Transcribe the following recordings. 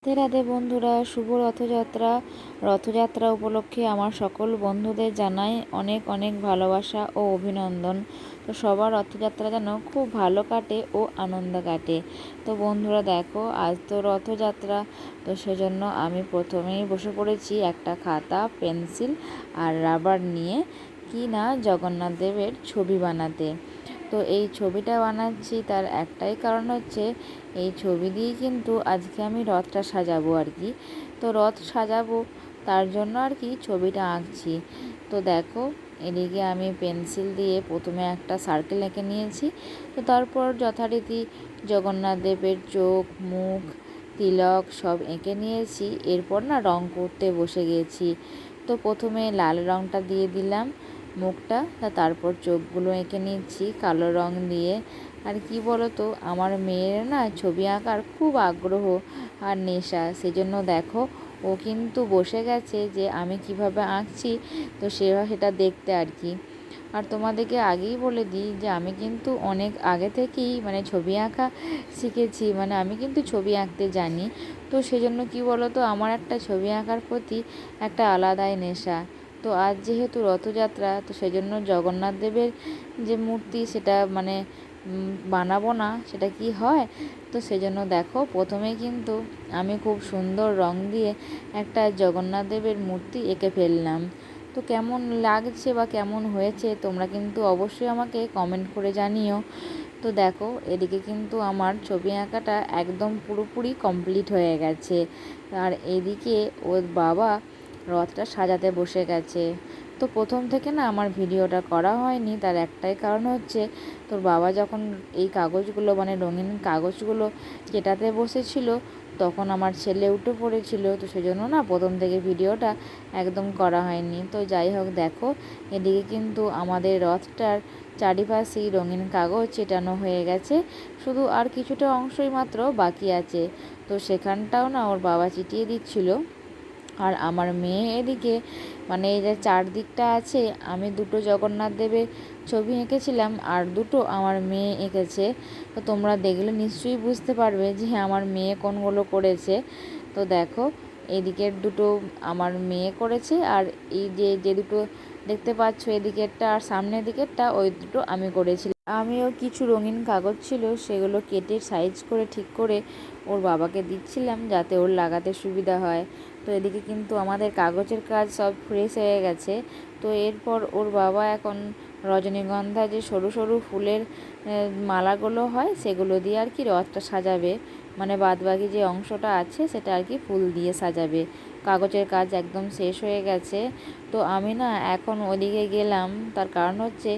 রাধে রাধে বন্ধুরা, শুভ রথযাত্রা। রথযাত্রা উপলক্ষে আমার সকল বন্ধুদের জানাই অনেক অনেক ভালোবাসা ও অভিনন্দন। তো সবার রথযাত্রা যেন খুব ভালো কাটে ও আনন্দ কাটে। তো বন্ধুরা দেখো, আজ তো রথযাত্রা, তো সেজন্য আমি প্রথমেই বসে পড়েছি একটা খাতা, পেন্সিল আর রাবার নিয়ে কি না জগন্নাথ দেবের ছবি বানাতে। তো এই ছবিটা বানাচ্ছি তার একটাই কারণ হচ্ছে, এই ছবি দিয়েই কিন্তু আজকে আমি রথটা সাজাবো আর কি। তো রথ সাজাবো তার জন্য আর কি ছবিটা আঁকছি। তো দেখো, এদিকে আমি পেন্সিল দিয়ে প্রথমে একটা সার্কেল এঁকে নিয়েছি। তো তারপর যথারীতি জগন্নাথ দেবের চোখ, মুখ, তিলক সব এঁকে নিয়েছি। এরপর না রং করতে বসে গিয়েছি। তো প্রথমে লাল রংটা দিয়ে দিলাম মুখটা, তারপর চোখগুলো এঁকে নিচ্ছি কালো রং দিয়ে। আর কি বলো তো, আমার মেয়ের না ছবি আঁকার খুব আগ্রহ আর নেশা, সেজন্য দেখো ও কিন্তু বসে গেছে যে আমি কিভাবে আঁকছি, তো সেটা দেখতে আর কি। আর তোমাদেরকে আগেই বলে দিই যে আমি কিন্তু অনেক আগে থেকেই ছবি আঁকা শিখেছি, আমি কিন্তু ছবি আঁকতে জানি। তো সেজন্য কি বলো তো, আমার একটা ছবি আঁকার প্রতি একটা আলাদাই নেশা। তো আজ যেহেতু রথযাত্রা, তো সেজন্য জগন্নাথ দেবের যে মূর্তি সেটা বানাবো না, সেটা কি হয়। তো সেজন্য দেখো প্রথমেই কিন্তু আমি খুব সুন্দর রং দিয়ে একটা জগন্নাথ দেবের মূর্তি এঁকে ফেললাম। তো কেমন লাগছে বা কেমন হয়েছে তোমরা কিন্তু অবশ্যই আমাকে কমেন্ট করে জানিও। তো দেখো, এদিকে কিন্তু আমার ছবি আঁকাটা একদম পুরোপুরি কমপ্লিট হয়ে গেছে। আর এদিকে ওর বাবা রথটা সাজাতে বসে গেছে। তো প্রথম থেকে না আমার ভিডিওটা করা হয়নি, তার একটাই কারণ হচ্ছে, তোর বাবা যখন এই কাগজগুলো রঙিন কাগজগুলো কেটাতে বসেছিল, তখন আমার ছেলে উঠে পড়েছিল। তো সেজন্য না প্রথম থেকে ভিডিওটা একদম করা হয়নি। তো যাই হোক, দেখো এদিকে কিন্তু আমাদের রথটার চারিপাশেই রঙিন কাগজ চেটানো হয়ে গেছে, শুধু আর কিছুটা অংশই মাত্র বাকি আছে। তো সেখানটাও না ওর বাবা চিটিয়ে দিচ্ছিল। আর আমার মেয়ে এদিকে এই যে চারদিকটা আছে, আমি দুটো জগন্নাথ দেবের ছবি এঁকেছিলাম আর দুটো আমার মেয়ে এঁকেছে। তো তোমরা দেখলে নিশ্চয়ই বুঝতে পারবে যে আমার মেয়ে কোনগুলো করেছে। তো দেখো, এদিকের দুটো আমার মেয়ে করেছে, আর এই যে যে দুটো দেখতে পাচ্ছ এদিকেরটা আর সামনের দিকেরটা, ওই দুটো আমি করেছিলাম। আমিও কিছু রঙিন কাগজ ছিল, সেগুলো কেটে সাইজ করে ঠিক করে ওর বাবাকে দিচ্ছিলাম যাতে ওর লাগাতে সুবিধা হয়। তো এদিকে কিন্তু আমাদের কাগজের কাজ সব ফ্রেশ হয়ে গেছে। তো এরপর ওর বাবা এখন রজনীগন্ধা যে সরু সরু ফুলের মালাগুলো হয়, সেগুলো দিয়ে আর কি রথটা সাজাবে। বাদবাকি যে অংশটা আছে সেটা আর কি ফুল দিয়ে সাজাবে। কাগজের কাজ একদম শেষ হয়ে গেছে। তো আমি না এখন ওদিকে গেলাম, তার কারণ হচ্ছে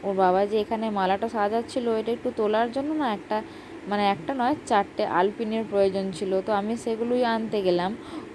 ওর বাবা যে এখানে মালাটা সাজাচ্ছিল, এটা একটু তোলার জন্য না একটা নয়, চারটে আলপিনের প্রয়োজন ছিল। তো আমি সেগুলোই আনতে গেলাম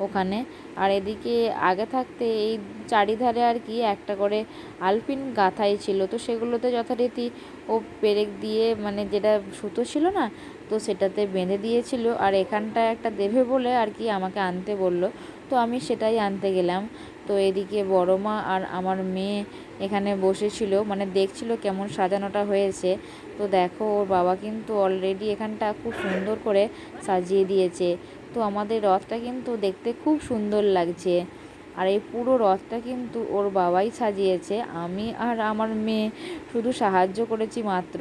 ওখানে। আর এদিকে আগে থাকতে এই চারিধারে আর কি একটা করে আলপিন গাঁথাই ছিল, তো সেগুলোতে যথারীতি ও পেরেক দিয়ে যেটা সুতো ছিল না, তো সেটাতে বেঁধে দিয়েছিল। আর এখানটায় একটা দেবে বলে আর কি আমাকে আনতে বলল, তো আমি সেটাই আনতে গেলাম। তো এদিকে বড় মা আর আমার মেয়ে এখানে বসেছিল, দেখছিল কেমন সাজানোটা হয়েছে। তো দেখো, ওর বাবা কিন্তু অলরেডি এখানটা খুব সুন্দর করে সাজিয়ে দিয়েছে। তো আমাদের রথটা কিন্তু দেখতে খুব সুন্দর লাগছে। আর এই পুরো রথটা কিন্তু ওর বাবাই সাজিয়েছে, আমি আর আমার মেয়ে শুধু সাহায্য করেছি মাত্র।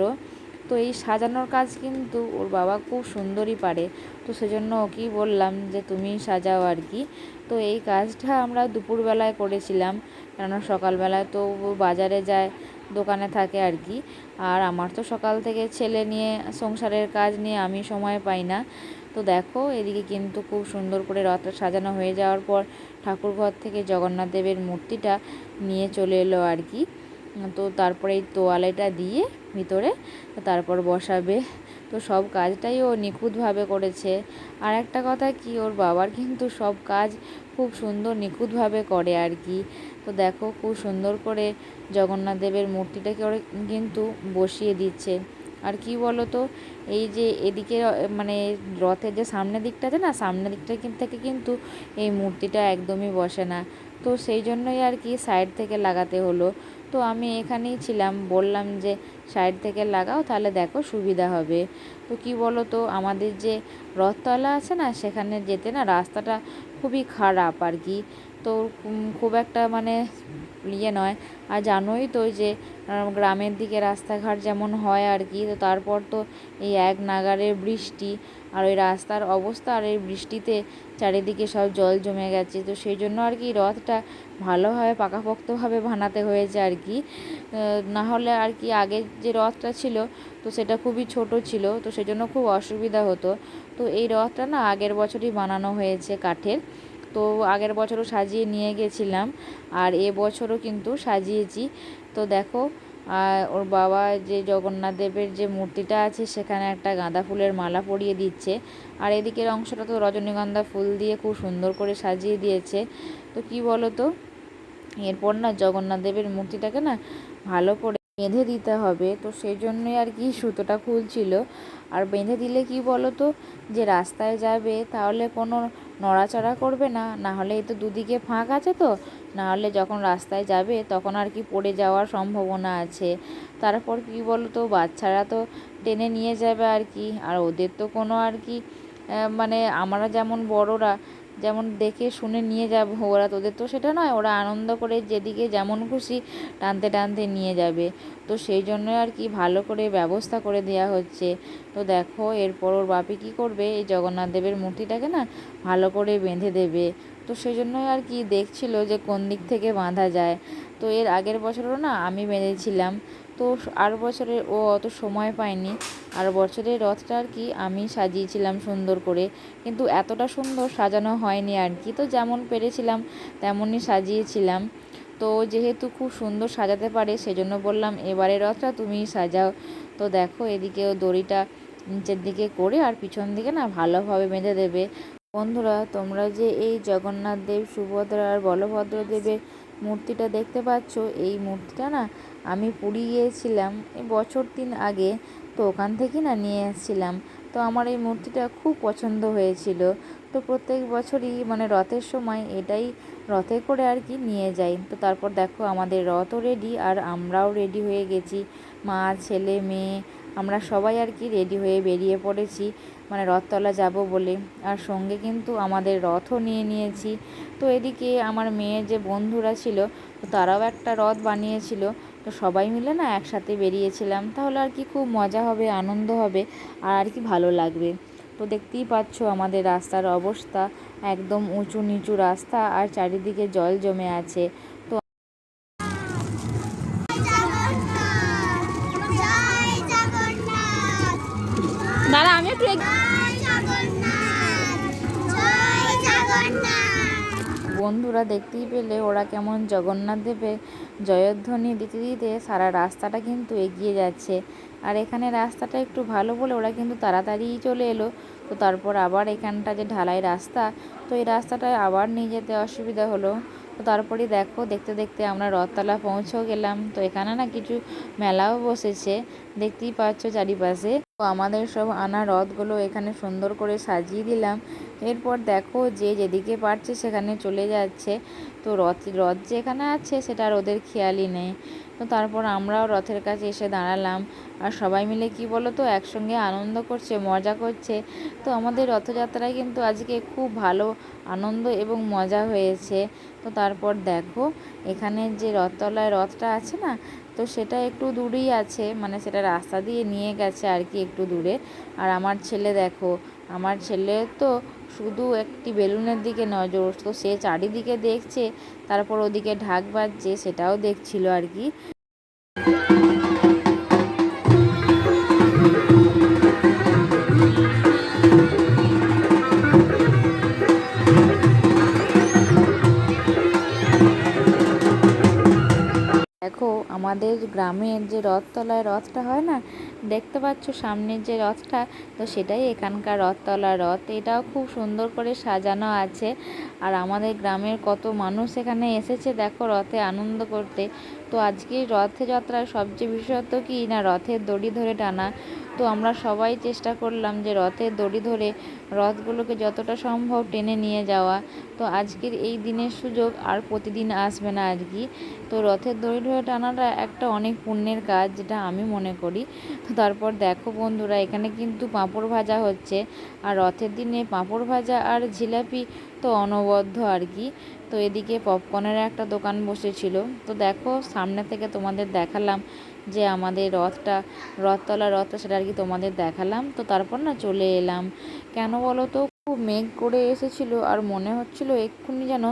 তো এই সাজানোর কাজ কিন্তু ওর বাবা খুব সুন্দরই পারে। তো সেজন্য ওকেই বললাম যে তুমি সাজাও আর কি। তো এই কাজটা আমরা দুপুরবেলায় করেছিলাম, কেননা সকালবেলায় তো বাজারে যায়, দোকানে থাকে আর কি। আর আমার তো সকাল থেকে ছেলে নিয়ে সংসারের কাজ নিয়ে আমি সময় পাই না। তো দেখো, এদিকে কিন্তু খুব সুন্দর করে রথটা সাজানো হয়ে যাওয়ার পর ঠাকুরঘর থেকে জগন্নাথ দেবের মূর্তিটা নিয়ে চলে এলো আর কি। তো তারপরে এই তোয়ালেটা দিয়ে ভিতরে তারপর বসাবে। তো সব কাজটাই ও নিখুঁতভাবে করেছে। আর একটা কথা কি, ওর বাবার কিন্তু সব কাজ খুব সুন্দর নিখুঁতভাবে করে আর কি। তো দেখো, খুব সুন্দর করে জগন্নাথ দেবের মূর্তিটাকে ওরা কিন্তু বসিয়ে দিচ্ছে। আর কি বলো তো, এই যে এদিকে রথের যে সামনের দিকটা আছে না, সামনের দিকটা থেকে কিন্তু এই মূর্তিটা একদমই বসে না। তো সেই জন্যই আর কি সাইড থেকে লাগাতে হলো। তো আমি এখানেই ছিলাম, বললাম যে সাইড থেকে লাগাও তাহলে দেখো সুবিধা হবে। তো কি বলো তো, আমাদের যে রথতলা আছে না, সেখানে যেতে না রাস্তাটা খুবই খারাপ আর কি। তো খুব একটা মানে ইয়ে নয়। আর জানোই তো যে গ্রামের দিকে রাস্তাঘাট যেমন হয় আর কি। তো তারপর তো এই এক নাগাড়ে বৃষ্টি, আর ওই রাস্তার অবস্থা, আর এই বৃষ্টিতে চারিদিকে সব জল জমে গেছে। তো সেই জন্য আর কি রথটা ভালোভাবে পাকাপোক্তভাবে বানাতে হয়েছে আর কি। না হলে আর কি আগের যে রথটা ছিল, তো সেটা খুবই ছোট ছিল, তো সেই জন্য খুব অসুবিধা হতো। তো এই রথটা না আগের বছরই বানানো হয়েছে কাঠের। তো আগের বছরও সাজিয়ে নিয়ে গেছিলাম, আর এবছরও কিন্তু সাজিয়েছি। তো দেখো ওর বাবা যে জগন্নাথ দেবের যে মূর্তিটা আছে, সেখানে একটা গাঁদা ফুলের মালা পরিয়ে দিচ্ছে। আর এদিকের অংশটা তো রজনীগন্ধা ফুল দিয়ে খুব সুন্দর করে সাজিয়ে দিয়েছে। তো কি বলো তো, এরপর না জগন্নাথ দেবের মূর্তিটাকে না ভালো করে বেঁধে দিতে হবে। তো সেই জন্যই আর কি সুতোটা খুলছিল। আর বেঁধে দিলে কি বলো তো, যে রাস্তায় যাবে তাহলে কোনো নড়াচড়া করবে না, না হলে এই তো দুদিকে ফাঁক আছে, তো না হলে যখন রাস্তায় যাবে তখন আর কি পড়ে যাওয়ার সম্ভাবনা আছে। তারপর কি বলো তো, বাচ্চারা তো টেনে নিয়ে যাবে আর কি। আর ওদের তো কোনো আর কি মানে আমরা যেমন বড়রা যেমন দেখে শুনে নিয়ে যাব, ওরা তোদের তো সেটা নয়, ওরা আনন্দ করে যেদিকে যেমন খুশি টানতে টানতে নিয়ে যাবে। তো সেই জন্য আর কি ভালো করে ব্যবস্থা করে দেওয়া হচ্ছে। তো দেখো এরপর ওর বাপি কী করবে, এই জগন্নাথ দেবের মূর্তিটাকে না ভালো করে বেঁধে দেবে। তো সেই জন্যই আর কি দেখছিল যে কোন দিক থেকে বাঁধা যায়। তো এর আগের বছরও না আমি বেঁধেছিলাম। তো আর বছরে ও অত সময় পায়নি, আর বছরের রথটা আর কি আমি সাজিয়েছিলাম সুন্দর করে, কিন্তু এতটা সুন্দর সাজানো হয়নি আর কি। তো যেমন পেরেছিলাম তেমনই সাজিয়েছিলাম। তো যেহেতু খুব সুন্দর সাজাতে পারে, সেজন্য বললাম এবারের রথটা তুমিই সাজাও। তো দেখো এদিকেও দড়িটা নিচের দিকে করে আর পিছন দিকে না ভালোভাবে বেঁধে দেবে। বন্ধুরা, তোমরা যে এই জগন্নাথ দেব, সুভদ্রা আর বলভদ্র দেবের মূর্তিটা দেখতে পাচ্ছ, এই মূর্তিটা না আমি পুরী গিয়েছিলাম এই বছর 3 আগে। তো ওখান থেকে না নিয়ে এসেছিলাম। তো আমার এই মূর্তিটা খুব পছন্দ হয়েছিল। তো প্রত্যেক বছরই মানে রথের সময় এটাই রথে করে আর কি নিয়ে যাই। তো তারপর দেখো আমাদের রথও রেডি, আর আমরাও রেডি হয়ে গেছি। মা, ছেলে, মেয়ে আমরা সবাই আর কি রেডি হয়ে বেরিয়ে পড়েছি, মানে রথতলা যাব বলে। আর সঙ্গে কিন্তু আমাদের রথও নিয়ে নিয়েছি। তো এদিকে আমার মেয়ের যে বন্ধুরা ছিল, তো তারাও একটা রথ বানিয়েছিল। তো সবাই মিলে না একসাথে বেরিয়েছিলাম, তাহলে আর কি খুব মজা হবে, আনন্দ হবে, আর কি ভালো লাগবে। তো দেখতেই পাচ্ছ আমাদের রাস্তার অবস্থা, একদম উঁচু নিচু রাস্তা, আর চারিদিকে জল জমে আছে। তো দাঁড়া আমি একটু বন্ধুরা দেখতেই পেলে ওরা কেমন জগন্নাথ দেবের জয়ধ্বনি দিতে দিতে সারা রাস্তাটা কিন্তু এগিয়ে যাচ্ছে। আর এখানে রাস্তাটা একটু ভালো বলে ওরা কিন্তু তাড়াতাড়িই চলে এলো। তো তারপর আবার এখানটা যে ঢালাই রাস্তা, তো এই রাস্তাটায় আবার নিয়ে যেতে অসুবিধা হলো। তো তারপরেই দেখো দেখতে দেখতে আমরা রথতলা পৌঁছেও গেলাম। তো এখানে না কিছু মেলাও বসেছে, দেখতেই পাচ্ছ চারিপাশে। তো আমাদের সব আনা রথগুলো এখানে সুন্দর করে সাজিয়ে দিলাম। এরপর দেখো যে যেদিকে পারছে সেখানে চলে যাচ্ছে। তো রথ রথ যেখানে আছে সেটা আর ওদের খেয়ালই নেই। তো তারপর আমরাও রথের কাছে এসে দাঁড়ালাম, আর সবাই মিলে কি বলো তো একসঙ্গে আনন্দ করছে, মজা করছে। তো আমাদের রথযাত্রায় কিন্তু আজকে খুব ভালো আনন্দ এবং মজা হয়েছে। তো তারপর দেখো এখানে যে রথতলায় রথটা আছে না, তো সেটা একটু দূরেই আছে, মানে সেটা রাস্তা দিয়ে নিয়ে গেছে আর কি একটু দূরে। আর আমার ছেলে দেখো, আমার ছেলে তো শুধু একটি বেলুনের দিকে নজর, তো সে চারিদিকে দেখছে, তারপর ওদিকে ঢাক বাজছে সেটাও দেখছিল আর কি। দেখো আমাদের গ্রামের যে রথতলায় রথটা হয় না, দেখতে পাচ্ছ সামনের যে রথটা, তো সেটাই এখানকার রথতলার রথ। এটাও খুব সুন্দর করে সাজানো আছে। আর আমাদের গ্রামের কত মানুষ এখানে এসেছে দেখো রথে আনন্দ করতে। তো আজকে রথযাত্রার সবচেয়ে বিশেষত্ব কি না, রথের দড়ি ধরে টানা। তো আমরা সবাই চেষ্টা করলাম যে রথের দড়ি ধরে রথগুলোকে যতটা সম্ভব টেনে নিয়ে যাওয়া। তো আজকের এই দিনের সুযোগ আর প্রতিদিন আসবে না আর কি। তো রথের দড়ি ধরে টানাটা একটা অনেক পুণ্যের কাজ, যেটা আমি মনে করি। তো তারপর দেখো বন্ধুরা, এখানে কিন্তু পাঁপড় ভাজা হচ্ছে। আর রথের দিনে পাঁপড় ভাজা আর জিলাপি তো অনবদ্য আর কি। তো এদিকে পপকর্নের একটা দোকান বসেছিল। তো দেখো সামনে থেকে তোমাদের দেখালাম যে আমাদের রথতলা রথটা, সেটা আর কি তোমাদের দেখালাম। তো তারপর না চলে এলাম। কেন বলো তো, খুব মেঘ করে এসেছিলো আর মনে হচ্ছিলো এক্ষুনি যেন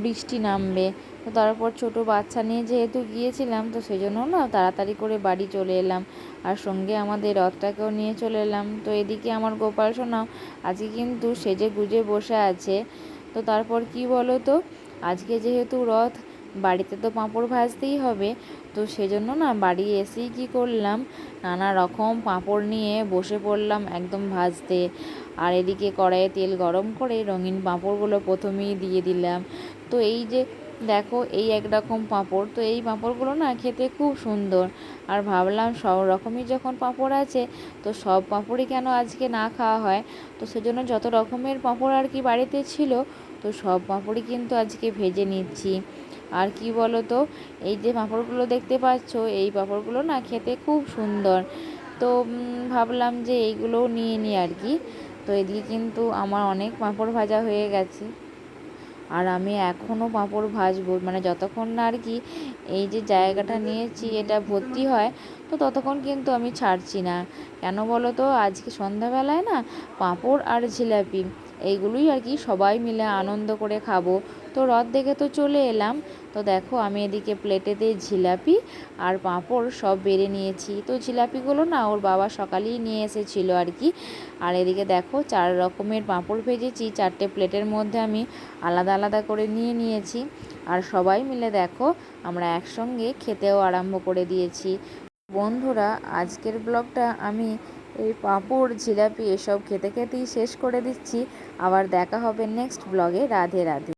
বৃষ্টি নামবে। তো তারপর ছোট বাচ্চা নিয়ে যেহেতু গিয়েছিলাম, তো সেই জন্য না তাড়াতাড়ি করে বাড়ি চলে এলাম। আর সঙ্গে আমাদের রথটাকেও নিয়ে চলে এলাম। তো এদিকে আমার গোপাল সোনাও আজকে কিন্তু সেজে গুজে বসে আছে। তো তারপর কি বলো তো, আজকে যেহেতু রথ, বাড়িতে তো পাঁপড় ভাজতেই হবে। তো সেজন্য না বাড়ি এসেই কি করলাম, নানা রকম পাঁপড় নিয়ে বসে পড়লাম একদম ভাজতে। আর এদিকে কড়াইয়ে তেল গরম করে রঙিন পাঁপড়গুলো প্রথমেই দিয়ে দিলাম। তো এই যে দেখো, এই একরকম পাঁপড়, তো এই পাঁপড়গুলো না খেতে খুব সুন্দর। আর ভাবলাম সব রকমই যখন পাঁপড় আছে, তো সব পাঁপড়ই কেন আজকে না খাওয়া হয়। তো সেজন্য যত রকমের পাঁপড় আর কি বাড়িতে ছিল, তো সব পাঁপড়ই কিন্তু আজকে ভেজে নিচ্ছি। আর কি বলো তো, এই যে পাঁপড়গুলো দেখতে পাচ্ছ, এই পাঁপড়গুলো না খেতে খুব সুন্দর। তো ভাবলাম যে এইগুলোও নিয়ে নিই আর কি। তো এদিকে কিন্তু আমার অনেক পাঁপড় ভাজা হয়ে গেছে। আর আমি এখনও পাঁপড় ভাজবো, মানে যতক্ষণ না আর কি এই যে জায়গাটা নিয়েছি এটা ভর্তি হয়, তো ততক্ষণ কিন্তু আমি ছাড়ছি না। কেন বলো তো, আজকে সন্ধ্যাবেলায় না পাঁপড় আর জিলাপি এইগুলোই আর কি সবাই মিলে আনন্দ করে খাবো। তো রথ দেখে তো চলে এলাম। তো দেখো আমি এদিকে প্লেটেতে জিলাপি আর পাঁপড় সব বেড়ে নিয়েছি। তো জিলাপিগুলো না ওর বাবা সকালেই নিয়ে এসেছিলো আর কি। আর এদিকে দেখো 4 রকমের পাঁপড় ভেজেছি, 4টে প্লেটের মধ্যে আমি আলাদা আলাদা করে নিয়ে নিয়েছি। আর সবাই মিলে দেখো আমরা একসঙ্গে খেতেও আরম্ভ করে দিয়েছি। বন্ধুরা, আজকের ব্লগটা আমি এই পাঁপড় জিলাপি এসব খেতে খেতেই শেষ করে দিচ্ছি। আবার দেখা হবে নেক্সট ব্লগে। রাধে রাধে।